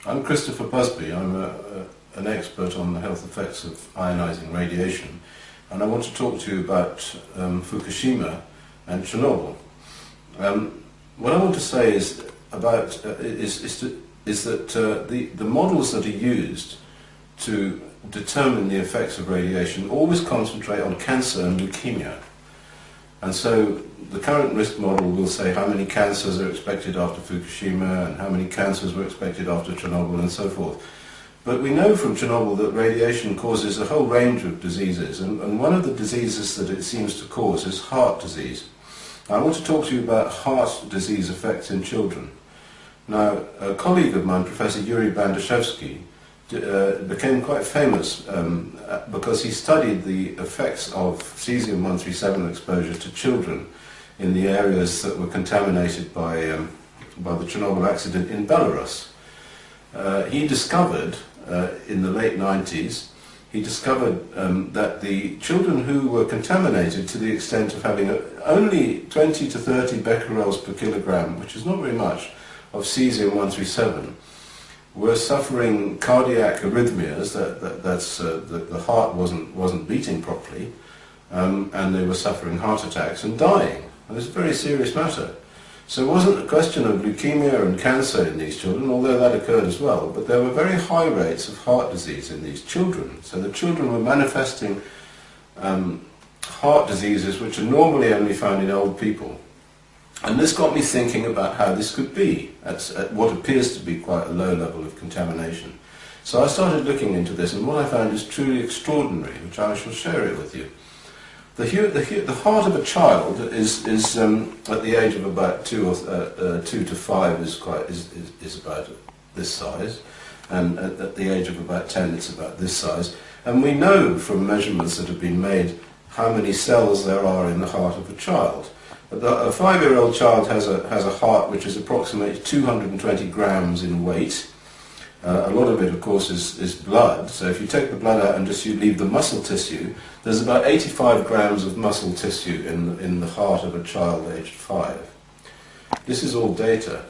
I'm Christopher Busby. I'm an expert on the health effects of ionizing radiation, and I want to talk to you about Fukushima and Chernobyl. What I want to say is that the models that are used to determine the effects of radiation always concentrate on cancer and leukemia. And so the current risk model will say how many cancers are expected after Fukushima and how many cancers were expected after Chernobyl and so forth. But we know from Chernobyl that radiation causes a whole range of diseases, and one of the diseases that it seems to cause is heart disease. I want to talk to you about heart disease effects in children. Now, a colleague of mine, Professor Yuri Bandashevsky, became quite famous because he studied the effects of cesium-137 exposure to children in the areas that were contaminated by the Chernobyl accident in Belarus. He discovered, in the late 90s, he discovered that the children who were contaminated to the extent of having only 20 to 30 becquerels per kilogram, which is not very much, of cesium-137, were suffering cardiac arrhythmias, the heart wasn't beating properly, and they were suffering heart attacks and dying. And it's a very serious matter. So it wasn't a question of leukemia and cancer in these children, although that occurred as well, but there were very high rates of heart disease in these children. So the children were manifesting heart diseases which are normally only found in old people. And this got me thinking about how this could be at what appears to be quite a low level of contamination. So I started looking into this, and what I found is truly extraordinary, which I shall share it with you. The heart of a child is at the age of about 2 to 5 is about this size, and at the age of about 10 it's about this size. And we know from measurements that have been made how many cells there are in the heart of a child. A 5-year-old child has a heart which is approximately 220 grams in weight. A lot of it, of course, is blood. So if you take the blood out and just you leave the muscle tissue, there's about 85 grams of muscle tissue in the heart of a child aged 5. This is all data.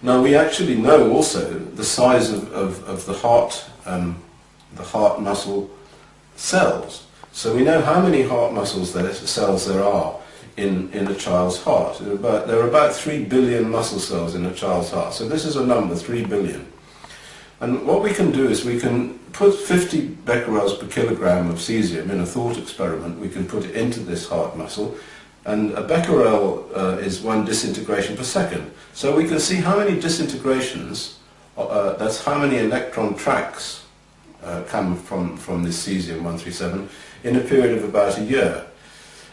Now we actually know also the size of the heart muscle cells. So we know how many heart cells there are in a child's heart. There are about 3 billion muscle cells in a child's heart. So this is a number, 3 billion. And what we can do is we can put 50 becquerels per kilogram of cesium in a thought experiment. We can put it into this heart muscle, and a becquerel is 1 disintegration per second. So we can see how many disintegrations, that's how many electron tracks come from this cesium-137 in a period of about a year.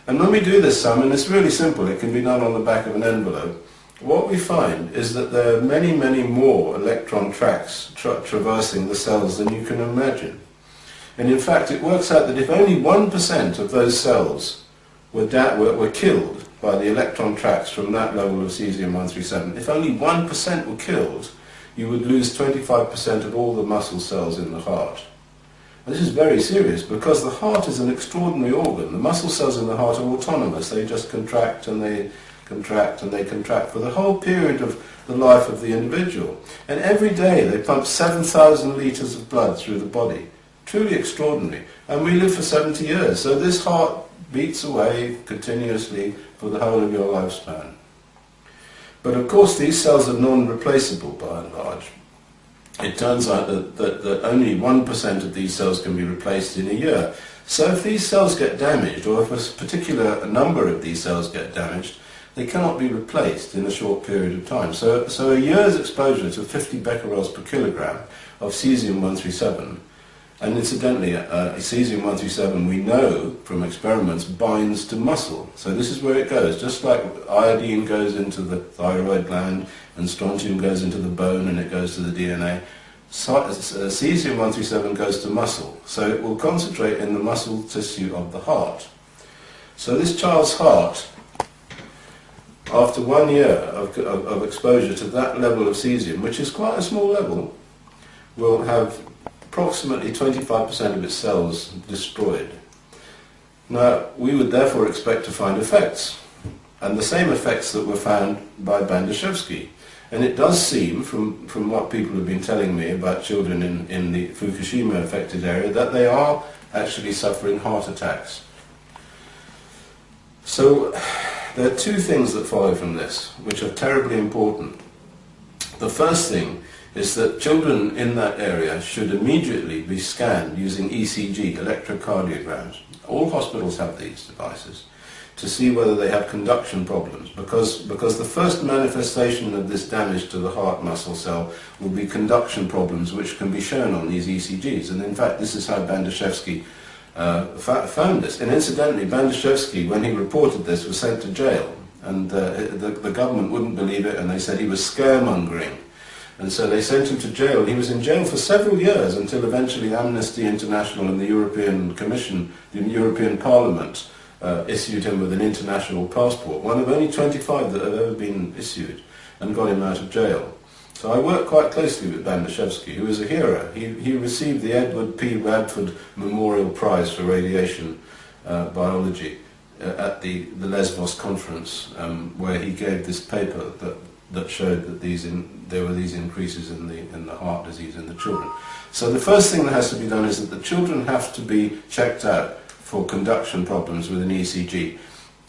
And when we do this sum, and it's really simple, it can be done on the back of an envelope, what we find is that there are many, many more electron tracks traversing the cells than you can imagine. And in fact, it works out that if only 1% of those cells were killed by the electron tracks from that level of cesium-137, if only 1% were killed, you would lose 25% of all the muscle cells in the heart. And this is very serious because the heart is an extraordinary organ. The muscle cells in the heart are autonomous. They just contract and they contract and they contract for the whole period of the life of the individual. And every day they pump 7,000 litres of blood through the body. Truly extraordinary. And we live for 70 years. So this heart beats away continuously for the whole of your lifespan. But of course these cells are non-replaceable by and large. It turns out that only 1% of these cells can be replaced in a year. So if these cells get damaged, or if a particular number of these cells get damaged, they cannot be replaced in a short period of time. So a year's exposure to 50 becquerels per kilogram of cesium-137, and incidentally, cesium-137 we know from experiments binds to muscle. So this is where it goes. Just like iodine goes into the thyroid gland and strontium goes into the bone and it goes to the DNA, cesium-137 goes to muscle. So it will concentrate in the muscle tissue of the heart. So this child's heart, after 1 year of exposure to that level of cesium, which is quite a small level, will have approximately 25% of its cells destroyed. Now, we would therefore expect to find effects, and the same effects that were found by Bandashevsky. And it does seem, from what people have been telling me about children in the Fukushima affected area, that they are actually suffering heart attacks. So there are two things that follow from this, which are terribly important. The first thing is that children in that area should immediately be scanned using ECG, electrocardiograms. All hospitals have these devices, to see whether they have conduction problems, because the first manifestation of this damage to the heart muscle cell will be conduction problems, which can be shown on these ECGs. And in fact, this is how Bandashevsky found this. And incidentally, Bandashevsky, when he reported this, was sent to jail, and the government wouldn't believe it, and they said he was scaremongering. And so they sent him to jail. He was in jail for several years until eventually Amnesty International and the European Commission, the European Parliament, issued him with an international passport, one of only 25 that have ever been issued, and got him out of jail. So I worked quite closely with Bandashevsky, who is a hero. He received the Edward P. Radford Memorial Prize for Radiation Biology at the Lesbos conference, where he gave this paper that showed that there were these increases in the heart disease in the children. So the first thing that has to be done is that the children have to be checked out for conduction problems with an ECG.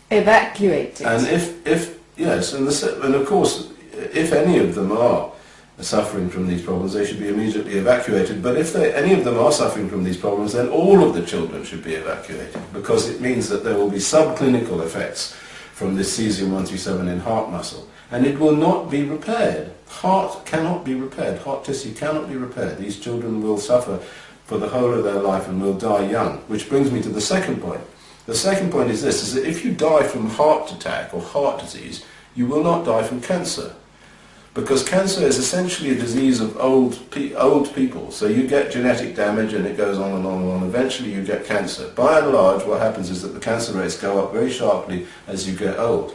Evacuated. And yes, and of course, if any of them are suffering from these problems, they should be immediately evacuated. But if any of them are suffering from these problems, then all of the children should be evacuated, because it means that there will be subclinical effects from this cesium-137 in heart muscle. And it will not be repaired. Heart cannot be repaired. Heart tissue cannot be repaired. These children will suffer for the whole of their life and will die young. Which brings me to the second point. The second point is this, is that if you die from heart attack or heart disease, you will not die from cancer. Because cancer is essentially a disease of old people. So you get genetic damage and it goes on and on and on. Eventually you get cancer. By and large, what happens is that the cancer rates go up very sharply as you get old.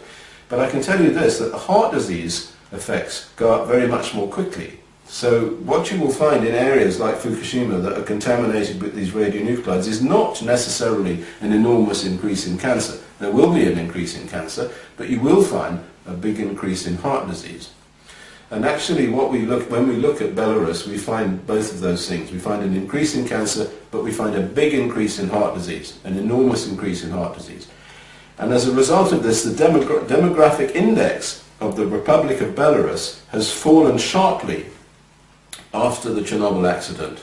But I can tell you this, that the heart disease effects go up very much more quickly. So what you will find in areas like Fukushima that are contaminated with these radionuclides is not necessarily an enormous increase in cancer. There will be an increase in cancer, but you will find a big increase in heart disease. And actually when we look at Belarus, we find both of those things. We find an increase in cancer, but we find a big increase in heart disease, an enormous increase in heart disease. And as a result of this, the demographic index of the Republic of Belarus has fallen sharply after the Chernobyl accident,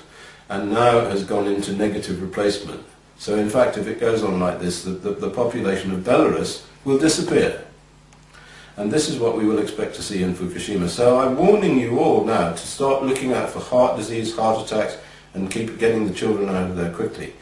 and now has gone into negative replacement. So in fact, if it goes on like this, the population of Belarus will disappear. And this is what we will expect to see in Fukushima. So I'm warning you all now to start looking out for heart disease, heart attacks, and keep getting the children out of there quickly.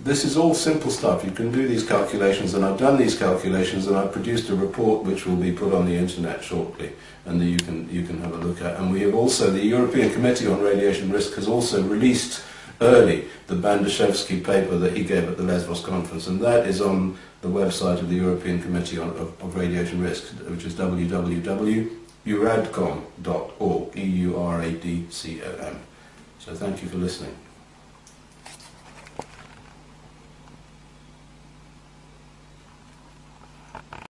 This is all simple stuff. You can do these calculations, and I've done these calculations, and I've produced a report which will be put on the internet shortly, and that you can have a look at. And we have also, the European Committee on Radiation Risk has also released early the Bandashevsky paper that he gave at the Lesbos conference, and that is on the website of the European Committee of Radiation Risk, which is www.euradcom.org, EURADCOM. So thank you for listening.